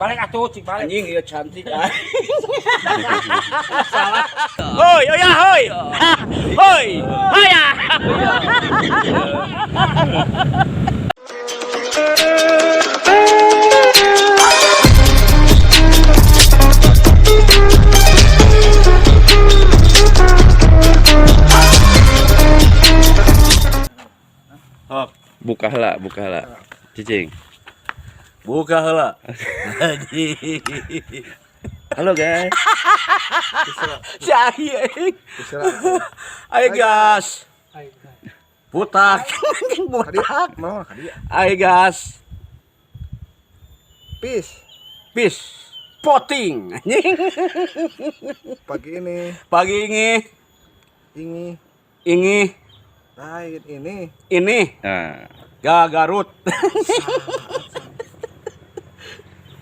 Balik atuh, cik balik. Anjing ieu cantik. Salah. Hoi, oh ya, hoi. Hoi. Haya. Buka heula, cicing. Buka heula. Halo guys. Cai. Ayo gas. Putak. Putak. Ayo gas. Peace. Potting. Pagi ini Ini. lain ini Nah, Garut.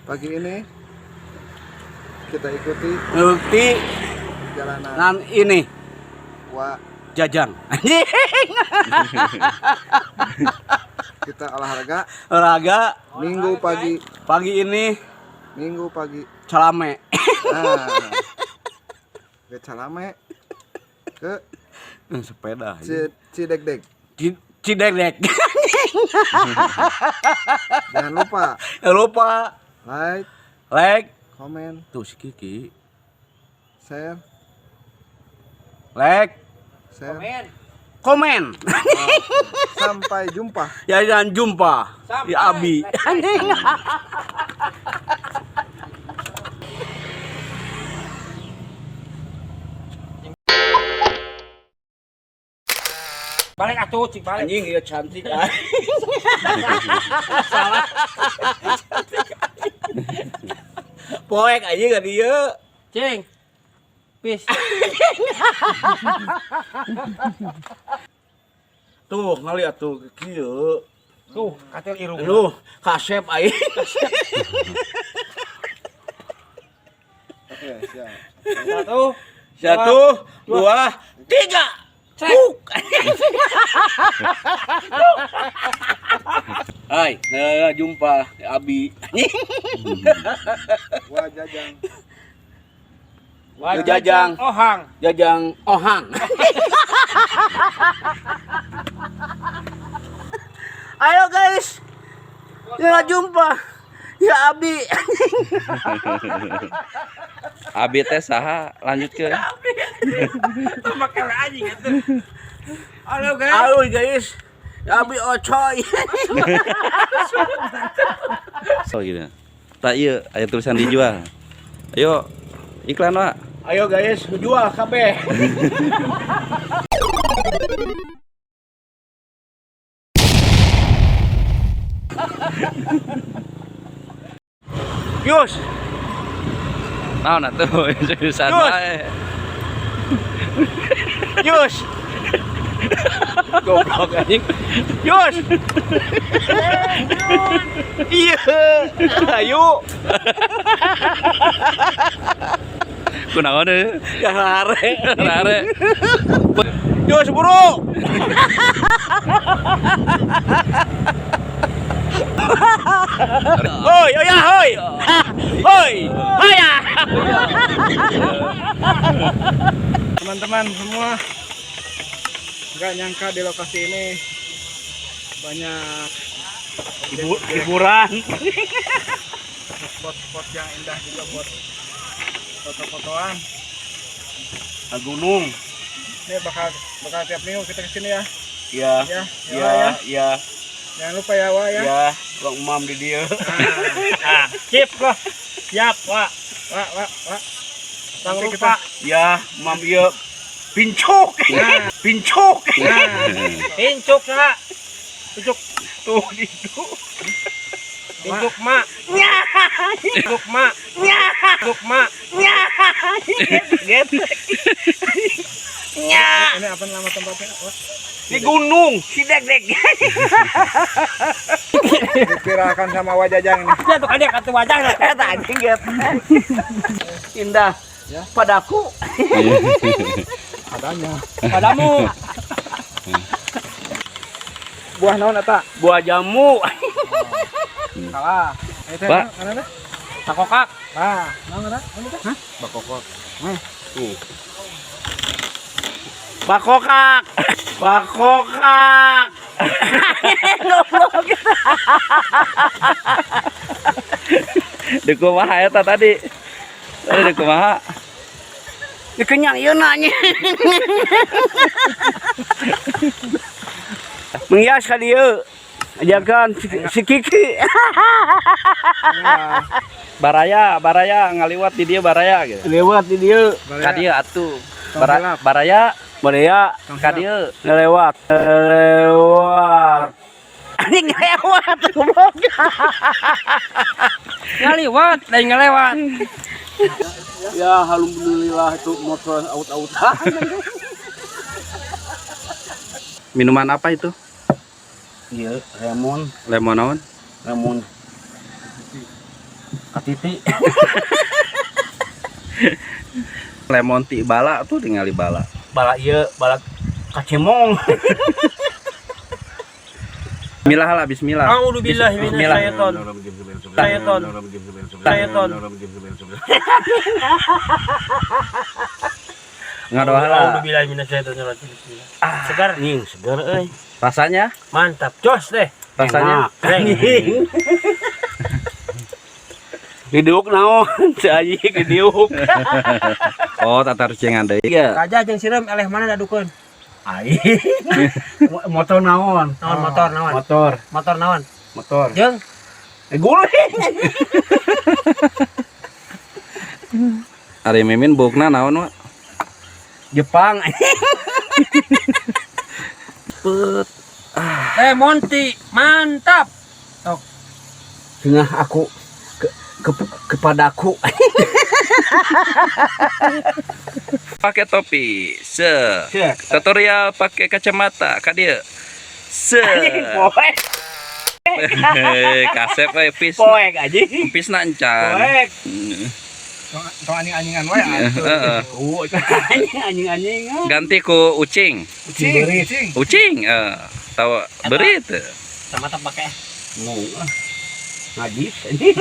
pagi ini kita ikuti Ngerti jalanan nan ini wa Jajang. kita olahraga Minggu pagi ini Calame. nah ke Calame ke Sepeda. Cidegdeg. Cidek. Jangan lupa like, komen, tuh si Kiki. share, Like, komen. sampai jumpa. Ya jangan jumpa di Abi. Balik atuh, cik balik. Anjing ieu cantik. Salah. Poek anjing ka dieu. Cing. Peace. Tuh, ngaliat tuh kieu. Tuh, katil irung. Aduh, kasep aing. Oke, siap. Satu. 1, 2, 3. Cek. Hai, jumpa di Abi. Wah, Jajang. Jajang. Ohang. Jajang Ohang. Ayo guys. Ya jumpa. Ya Abi. Abi teh saha lanjutkeun. Makan anjing atuh. Halo guys. Halo guys. Ya Abi ocoy. So gitu. Tak ieu aya tulisan dijual. Ayo iklan wa. Ayo guys, jual kabeh. Yus, Naon atuh seriusan Yus. wae. Yus. Goblok anjing. Yus. Iya. Ayo. Kunaon deui? Ya lare. Rare. Yus buru. Hoi, oh ya, hoi. Hoi. Haya. Teman-teman semua, nggak nyangka di lokasi ini banyak Hiburan. spot-spot yang indah juga buat foto-fotoan. Gunung. Ini bakal tiap minggu kita kesini ya. Iya. Ya, Iya, iya. Jangan lupa ya, Wah ya. Iya, Bang Umam di dia. Sip loh. Siap, Pak. Wah. Jangan Nanti lupa. Ya, Umam ieu pincuk. Pincuk. Pincuk, Kak. Pincuk. Tuh di itu. Pincuk, Mak. Pincuk, Mak. Pincuk, Mak. Ini apa nama tempatnya? Wah, Di gunung, si dek. diviralkan sama Wah Jajang ini. Ya tuh kan dia kata wajah lah. Eta anjing get. Indah. Ya. Padaku. Adanya. Padamu. Buah naon eta? Buah jamu. Kalah. Pak. Takokak. Ah, naon ada? Hah? Bakokok. Bakokak. Bakokak. Deku maha eta tadi. Tadi deku maha. Dikenyang ieu nanya. Menghias ka dieu. Ajakan si Kiki. Baraya ngaliwat di dia baraya gitu. Lewat di dieu. Ka dieu atuh. Tong Baraya Barea ka dieu. lewat. Lewat. Anjing lewat goblok. Ngaliwat, lain ngelewat. Ya alhamdulillah itu motor aut-autan. Minuman apa itu? Iya, lemon, Lemon naon? lemon. Katiti. Lemon ti bala tuh ningali bala. Bala ieu, bala kacemong. Bismillah lah, bismillah. A'udzubillahi minasyaiton. Syaiton. Syaiton. Ngadoa lah. A'udzubillahi minasyaiton. Bismillah. Segar nih, segar euy. Rasanya? Mantap, jos deh. Rasanya? Anjing. Didiuk naon? Anjing didiuk. Oh, tatar cengan deui. Iya. Kaja jeung sireum eleh mana dadukeun? Aing. Motor naon? Naon motor naon? Motor, Motor naon? motor. Jeung Guling. Ari Mimin bukna naon wa? Jepang. Pet. Monty, mantap. Cenah aku kepadaku. Pakai topi. Tutorial pakai kacamata ka dieu. Poek, Kasep we pis. poek anjing. Pisna encan. Poek. Tong anjing-anjingan wae. Heeh. Anjing-anjing. Ganti ku ucing. Cing. Ucing, tahu berit. Sama tak pakai. Najis anjing.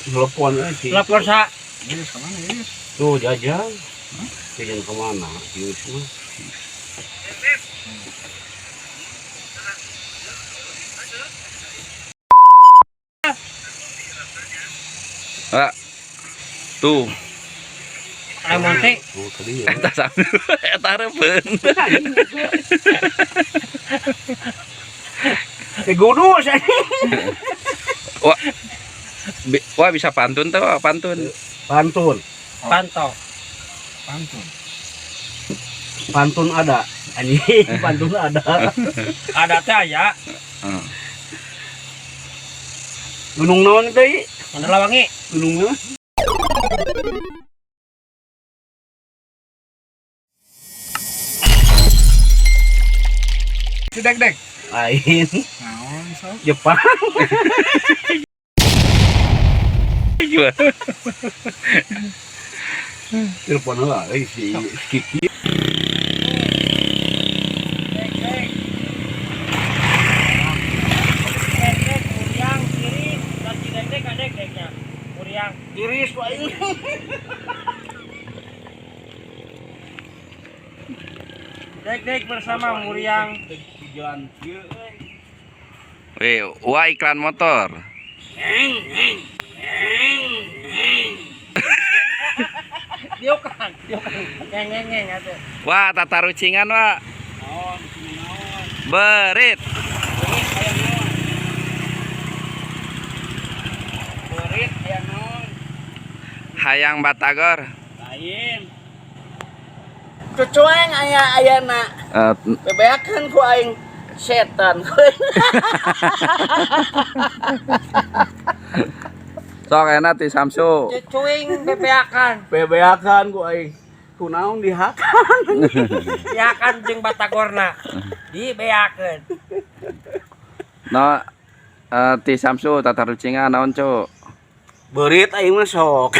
Telepon anjing. Lapor sa. Tuh jajang. Jajang kemana? Yus mah. Pak. Tuh, Monty. Oh tadi ya. eta sambil eta reupeun. Gudus anjing. Wah. Wah bisa pantun tuh, pantun. Pantun. Pantau. Pantun ada. Anjing, pantun ada. Ada teh aya. Heeh. Gunung naon teh? Mandalawangi. Gunung naon? Dek. Lain. Naon so? Jepang. Gimana? Telepon lah si Kiki. Muriang kiri dan dek deknya. Muriang. Iris Pak ini. Dek bersama Muriang. Tujuan kieu Weh, wah iklan motor. Diokan. Ngeng atuh. Wah, tata rucingan wah. Berit. Berit aya naon? Hayang Batagor. Lain. Cucueng ayana. Bebeakeun ku aing setan. Sok enak ti Samsu. Cuing bebeakan. Bebeakan ku aing. Kunaon dihakan. Diakan jeung Batagorna. Dibeakeun. No, ti Samsu tata rucingan naon, Cuk? Berit aing mah sok.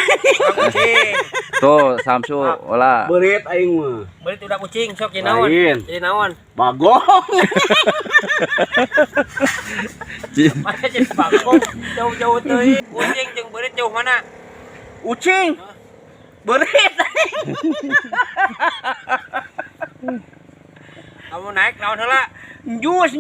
Kucing. Tuh, Samsu ulah. Berit aing mah. Beli udah kucing sok jadi naon? Lain. Jadi naon? Bagong. Mana jadi bangkong jauh-jauh tuh. Kucing jeung berit jauh mana? Ucing. Berit. Kamu naik naon heula? Jus.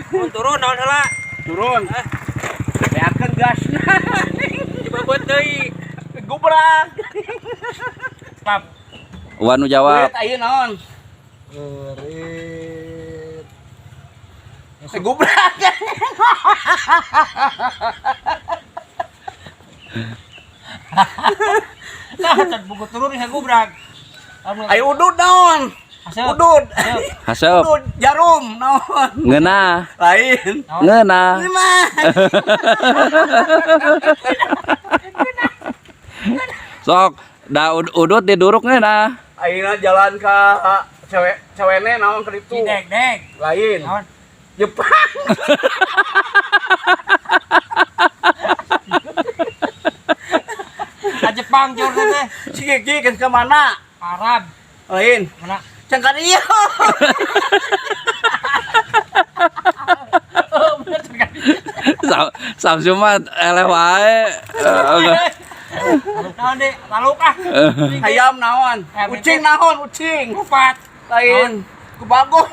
Mun turun naon heula? Turun. Beakeun gasna. Dibebeut deui. Gubrak. Pap. Wanu jawab. Berit ayeuna naon? Gubrak. Nah, can buku turun nih gubrak. Ayo udud naon? Udud. Haseup. Udud jarum naon? Ngeunah. Lain. Ngeunah. Sok da udut diduruk ngeunah. Ayeuna jalan ka cewene naon ke ditu? Dek. Lain. Naon? Jepang. Ka Jepang jor teh. Cigi ke mana? Arab. Lain. Mana? Cangkan iya. Samsu mah eleh wae. Naon deh, taluk ah. Hayam naon? Ucing naon? Ucing. Kupat. Lain. Kubagong.